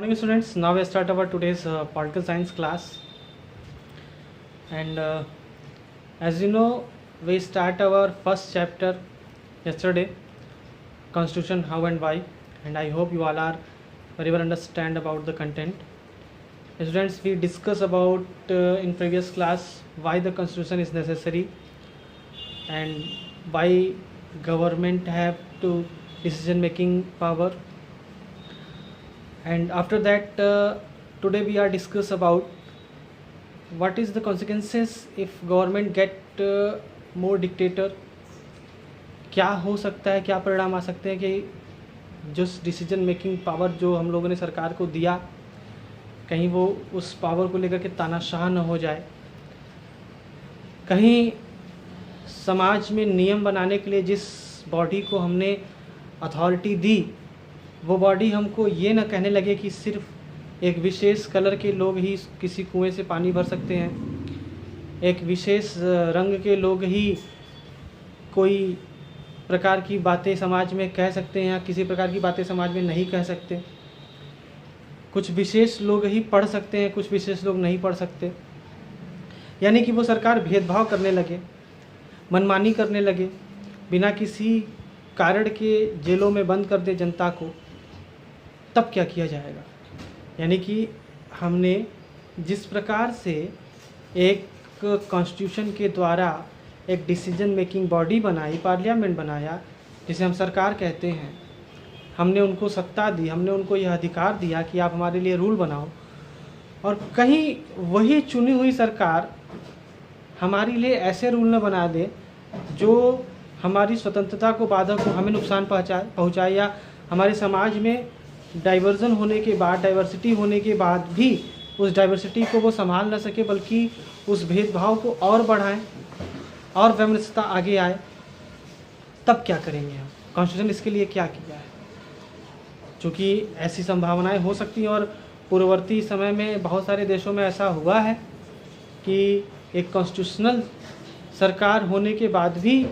Morning students, now we start our today's political science class, and as you know, we start our first chapter yesterday, constitution how and why, and I hope you all are very well understand about the content. Students, we discuss about in previous class why the constitution is necessary and why government have to decision making power, and after that today we are discuss about what is the consequences if government get more dictator. क्या हो सकता है, क्या परिणाम आ सकते हैं कि जो डिसीजन मेकिंग पावर जो हम लोगों ने सरकार को दिया, कहीं वो उस पावर को लेकर के तानाशाह न हो जाए, कहीं समाज में नियम बनाने के लिए जिस बॉडी को हमने अथॉरिटी दी वो बॉडी हमको ये ना कहने लगे कि सिर्फ एक विशेष कलर के लोग ही किसी कुएं से पानी भर सकते हैं, एक विशेष रंग के लोग ही कोई प्रकार की बातें समाज में कह सकते हैं या किसी प्रकार की बातें समाज में नहीं कह सकते, कुछ विशेष लोग ही पढ़ सकते हैं, कुछ विशेष लोग नहीं पढ़ सकते। यानी कि वो सरकार भेदभाव करने लगे, मनमानी करने लगे, बिना किसी कारण के जेलों में बंद कर दे जनता को, तब क्या किया जाएगा। यानी कि हमने जिस प्रकार से एक कॉन्स्टिट्यूशन के द्वारा एक डिसीजन मेकिंग बॉडी बनाई, पार्लियामेंट बनाया, जिसे हम सरकार कहते हैं, हमने उनको सत्ता दी, हमने उनको यह अधिकार दिया कि आप हमारे लिए रूल बनाओ, और कहीं वही चुनी हुई सरकार हमारे लिए ऐसे रूल न बना दे जो हमारी स्वतंत्रता को बाधा को हमें नुकसान पहुँचाए या हमारे समाज में डाइवर्जन होने के बाद, डाइवर्सिटी होने के बाद भी उस डाइवर्सिटी को वो संभाल न सके, बल्कि उस भेदभाव को और बढ़ाएं और वैमनस्यता आगे आए। तब क्या करेंगे हम? कॉन्स्टिट्यूशन इसके लिए क्या किया है? चूँकि ऐसी संभावनाएं हो सकती हैं और पूर्ववर्ती समय में बहुत सारे देशों में ऐसा हुआ है कि एक कॉन्स्टिट्यूशनल सरकार होने के बाद भी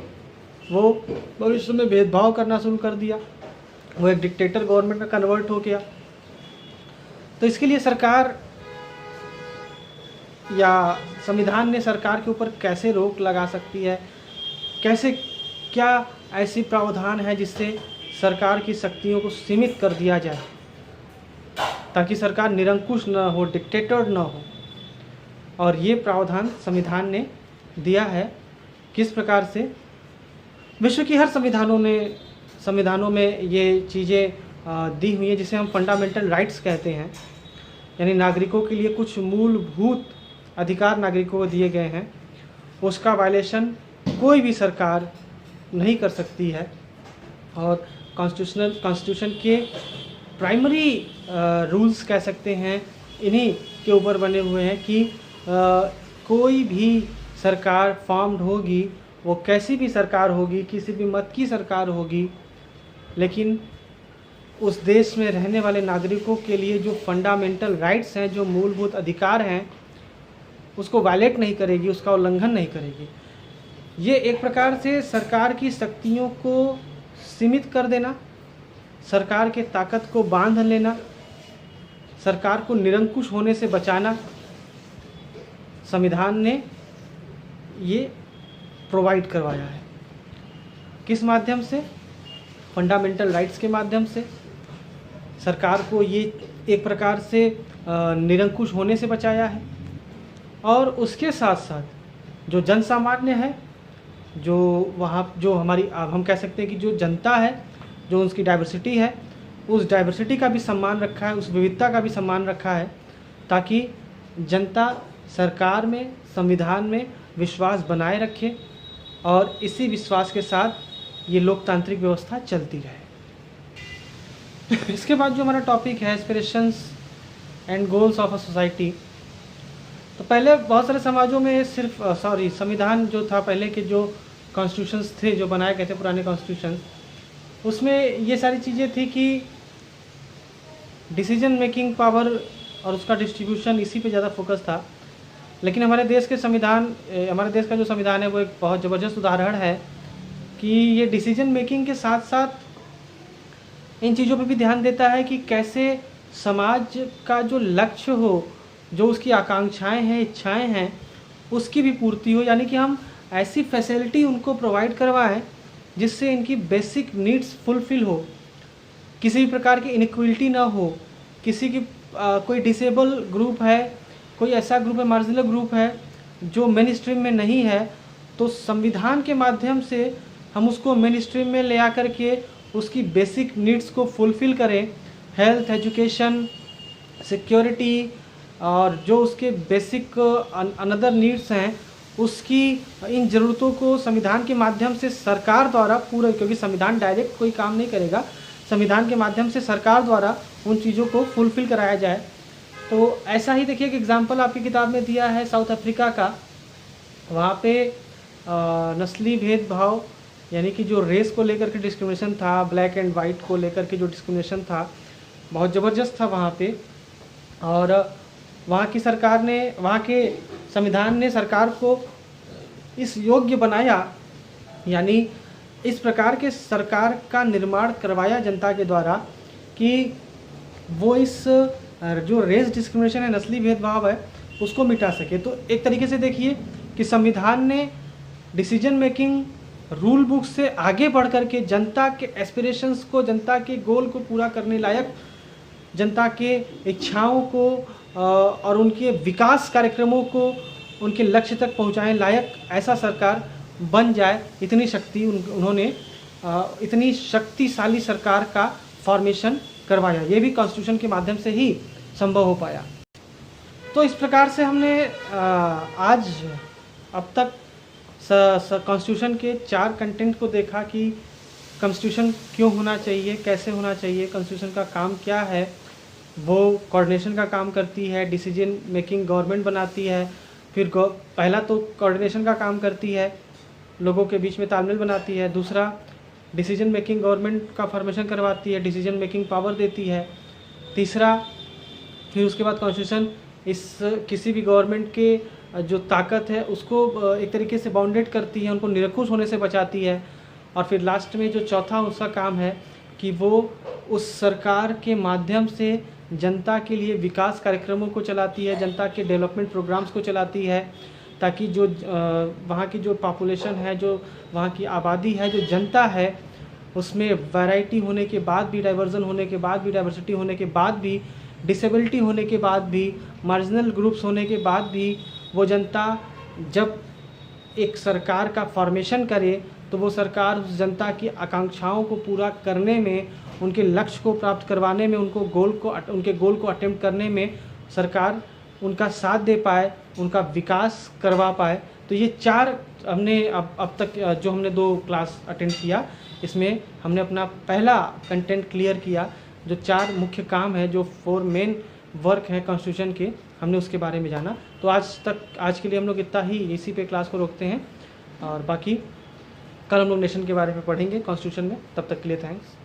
वो भविष्य में भेदभाव करना शुरू कर दिया, वो एक डिक्टेटर गवर्नमेंट में कन्वर्ट हो गया। तो इसके लिए सरकार या संविधान ने सरकार के ऊपर कैसे रोक लगा सकती है, कैसे क्या ऐसी प्रावधान है जिससे सरकार की शक्तियों को सीमित कर दिया जाए ताकि सरकार निरंकुश न हो, डिक्टेटर न हो। और ये प्रावधान संविधान ने दिया है। किस प्रकार से? विश्व की हर संविधानों में ये चीज़ें दी हुई हैं जिसे हम फंडामेंटल राइट्स कहते हैं, यानी नागरिकों के लिए कुछ मूलभूत अधिकार नागरिकों को दिए गए हैं, उसका वायलेशन कोई भी सरकार नहीं कर सकती है। और कॉन्स्टिट्यूशन के प्राइमरी रूल्स कह सकते हैं, इन्हीं के ऊपर बने हुए हैं कि कोई भी सरकार फॉर्म्ड होगी, वो कैसी भी सरकार होगी, किसी भी मत की सरकार होगी, लेकिन उस देश में रहने वाले नागरिकों के लिए जो फंडामेंटल राइट्स हैं, जो मूलभूत अधिकार हैं, उसको वायलेट नहीं करेगी, उसका उल्लंघन नहीं करेगी। ये एक प्रकार से सरकार की शक्तियों को सीमित कर देना, सरकार के ताकत को बांध लेना, सरकार को निरंकुश होने से बचाना, संविधान ने ये प्रोवाइड करवाया है। किस माध्यम से? फंडामेंटल राइट्स के माध्यम से सरकार को ये एक प्रकार से निरंकुश होने से बचाया है। और उसके साथ साथ जो जन सामान्य है, जो वहाँ जो हमारी हम कह सकते हैं कि जो जनता है, जो उसकी डाइवर्सिटी है, उस डाइवर्सिटी का भी सम्मान रखा है, उस विविधता का भी सम्मान रखा है, ताकि जनता सरकार में, संविधान में विश्वास बनाए रखे और इसी विश्वास के साथ ये लोकतांत्रिक व्यवस्था चलती रहे। इसके बाद जो हमारा टॉपिक है aspirations and goals of a society, तो पहले बहुत सारे समाजों में सिर्फ संविधान जो था, पहले के जो कॉन्स्टिट्यूशंस थे जो बनाए गए थे, पुराने कॉन्स्टिट्यूशन, उसमें ये सारी चीज़ें थी कि डिसीजन मेकिंग पावर और उसका डिस्ट्रीब्यूशन इसी पे ज़्यादा फोकस था। लेकिन हमारे देश का जो संविधान है वो एक बहुत ज़बरदस्त उदाहरण है कि ये डिसीजन मेकिंग के साथ साथ इन चीज़ों पे भी ध्यान देता है कि कैसे समाज का जो लक्ष्य हो, जो उसकी आकांक्षाएं हैं, इच्छाएं हैं, उसकी भी पूर्ति हो। यानी कि हम ऐसी फैसिलिटी उनको प्रोवाइड करवाएं जिससे इनकी बेसिक नीड्स फुलफ़िल हो, किसी भी प्रकार की इनइक्वलिटी ना हो, किसी की कोई डिसेबल ग्रुप है, कोई ऐसा ग्रुप है, मार्जिनल ग्रुप है जो मेन स्ट्रीम में नहीं है, तो संविधान के माध्यम से हम उसको मेन स्ट्रीम में ले आकर के उसकी बेसिक नीड्स को फुलफ़िल करें। हेल्थ, एजुकेशन, सिक्योरिटी और जो उसके बेसिक अनदर नीड्स हैं, उसकी इन ज़रूरतों को संविधान के माध्यम से सरकार द्वारा पूरा, क्योंकि संविधान डायरेक्ट कोई काम नहीं करेगा, संविधान के माध्यम से सरकार द्वारा उन चीज़ों को फुलफ़िल कराया जाए। तो ऐसा ही देखिए, एक एग्जांपल आपकी किताब में दिया है साउथ अफ्रीका का। वहाँ पे नस्ली भेदभाव, यानी कि जो रेस को लेकर के डिस्क्रिमिनेशन था, ब्लैक एंड वाइट को लेकर के जो डिस्क्रिमिनेशन था, बहुत ज़बरदस्त था वहाँ पे। और वहाँ की सरकार ने, वहाँ के संविधान ने सरकार को इस योग्य बनाया, यानी इस प्रकार के सरकार का निर्माण करवाया जनता के द्वारा कि वो इस जो रेस डिस्क्रिमिनेशन है, नस्ली भेदभाव है, उसको मिटा सके। तो एक तरीके से देखिए कि संविधान ने डिसीजन मेकिंग रूल बुक से आगे बढ़ कर के जनता के एस्पिरेशंस को, जनता के गोल को पूरा करने लायक, जनता के इच्छाओं को और उनके विकास कार्यक्रमों को उनके लक्ष्य तक पहुंचाने लायक ऐसा सरकार बन जाए, इतनी शक्ति उन्होंने इतनी शक्तिशाली सरकार का फॉर्मेशन करवाया। ये भी कॉन्स्टिट्यूशन के माध्यम से ही संभव हो पाया। तो इस प्रकार से हमने आज अब तक कॉन्स्टिट्यूशन के 4 कंटेंट को देखा कि कॉन्स्टिट्यूशन क्यों होना चाहिए, कैसे होना चाहिए, कॉन्स्टिट्यूशन का काम क्या है। वो कोऑर्डिनेशन का काम करती है, डिसीजन मेकिंग गवर्नमेंट बनाती है। फिर पहला तो कोऑर्डिनेशन का काम करती है, लोगों के बीच में तालमेल बनाती है। दूसरा, डिसीजन मेकिंग गवर्नमेंट का फॉर्मेशन करवाती है, डिसीजन मेकिंग पावर देती है। तीसरा, फिर उसके बाद कॉन्स्टिट्यूशन इस किसी भी गवर्नमेंट के जो ताकत है उसको एक तरीके से बाउंडेड करती है, उनको निरंकुश होने से बचाती है। और फिर लास्ट में जो चौथा उसका काम है कि वो उस सरकार के माध्यम से जनता के लिए विकास कार्यक्रमों को चलाती है, जनता के डेवलपमेंट प्रोग्राम्स को चलाती है, ताकि जो वहाँ की जो पॉपुलेशन है, जो वहाँ की आबादी है, जो जनता है, उसमें वैरायटी होने के बाद भी, डाइवर्जन होने के बाद भी, डाइवर्सिटी होने के बाद भी, डिसेबिलिटी होने के बाद भी, मार्जिनल ग्रुप्स होने के बाद भी, वो जनता जब एक सरकार का फॉर्मेशन करे तो वो सरकार उस जनता की आकांक्षाओं को पूरा करने में, उनके लक्ष्य को प्राप्त करवाने में, उनके गोल को अटेम्प्ट करने में सरकार उनका साथ दे पाए, उनका विकास करवा पाए। तो ये 4 हमने अब तक जो हमने 2 क्लास अटेंड किया, इसमें हमने अपना पहला कंटेंट क्लियर किया। जो 4 मुख्य काम है, जो 4 मेन वर्क हैं कॉन्स्टिट्यूशन के, हमने उसके बारे में जाना। तो आज के लिए हम लोग इतना ही, इसी पे क्लास को रोकते हैं, और बाकी कल हम लोग नेशन के बारे में पढ़ेंगे कॉन्स्टिट्यूशन में। तब तक के लिए थैंक्स।